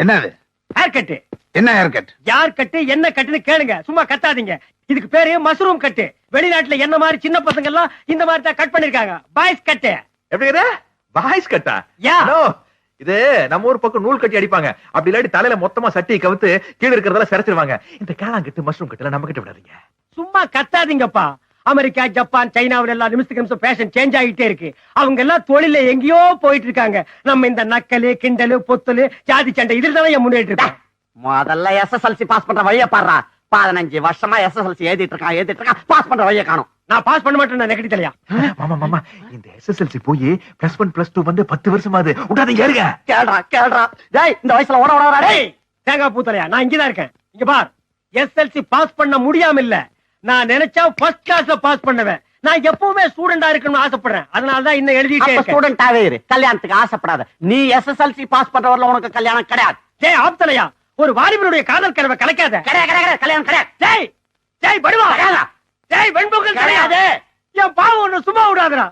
என்னது hair cut. என்ன hair cut? யார் கட்டு என்ன கட்டுன்னு கேளுங்க, சும்மா கத்தாதீங்க. இதுக்கு பேரு மஷ்ரூம் கட்டு. வெளிநாட்டுல என்ன மாதிரி சின்ன பசங்க எல்லாம் இந்த மாதிரி தான் கட் பண்ணிருக்காங்க. பாய்ஸ் கட்டு. எப்படி பாய்ஸ் கட்டா? யா. ஹலோ, இது நம்ம ஊர் பக்கம் நூல் கட்டி அடிப்பாங்க. அப்படி இல்லாட்டி தலையில மொத்தமா சட்டி கவுத்து கீழ இருக்கிறதெல்லாம் சிரைச்சிருவாங்க. இந்த கேளாங்கட்டு மஷ்ரூம் கட்டுல நம்ம கிட்ட விடாதீங்க. சும்மா கத்தாதீங்கப்பா. அமெரிக்கா, ஜப்பான், சைனாவுல எல்லாம் நிமிஷத்துக்கு நிமிஷம் ஃபேஷன் சேஞ்ச் ஆகிட்டே இருக்கு. அவங்க எல்லாம் தொழில எங்கேயோ போயிட்டு இருக்காங்க. நம்ம இந்த நக்கலு, கிண்டலு, பொத்தலு, ஜாதி சண்டை இதுல தானே முன்னேறிட்டு இருக்கோம். முதல்ல எஸ்எஸ்எல்சி பாஸ் பண்ற வழிய பாடுறா. 15 வருஷமா எஸ்எஸ்எல்சி எழுதிட்டு இருக்கான் பாஸ் பண்ற வழிய காணும். நான் பாஸ் பண்ண மாட்டேன் நெகட்டி தலையா. மாமா மாமா, இந்த எஸ்எஸ்எல்சி போய் +1 +2 வந்து 10 வருஷமாது. விடாதீங்க ஏறுங்க. கேள்றா டேய், இந்த வயசுல ஓட ஓடா டேய். தேங்காய் பூ தலையா, நான் இங்கதான் இருக்கேன். இங்க பார், எஸ்எல்சி பாஸ் பண்ண முடியாம இல்ல, நான் நினைச்சா ஃபர்ஸ்ட் கிளாஸ்ல பாஸ் பண்ணுவேன். நான் எப்பவுமே ஸ்டூடெண்டா இருக்கணும்னு ஆசைப்படுறேன். அதனால தான் இன்னும் எழுதிட்டே இருக்கேன். ஸ்டூடெண்டாவே இரு, கல்யாணத்துக்கு ஆசைப்படாத. நீ எஸ்எஸ்எல்சி பாஸ் பண்றவர்ல உனக்கு கல்யாணம் கிடையாது. டேய் ஆப்தலையா, ஒரு வாலிபனுடைய காதல் கனவை கலக்காத. கல்யாணம் கிடையாது. டேய் டேய் படுவா, டேய் வெண்பொங்கல் கிடையாது. என் பாவம் ஒண்ணு சும்மா விடாதடா.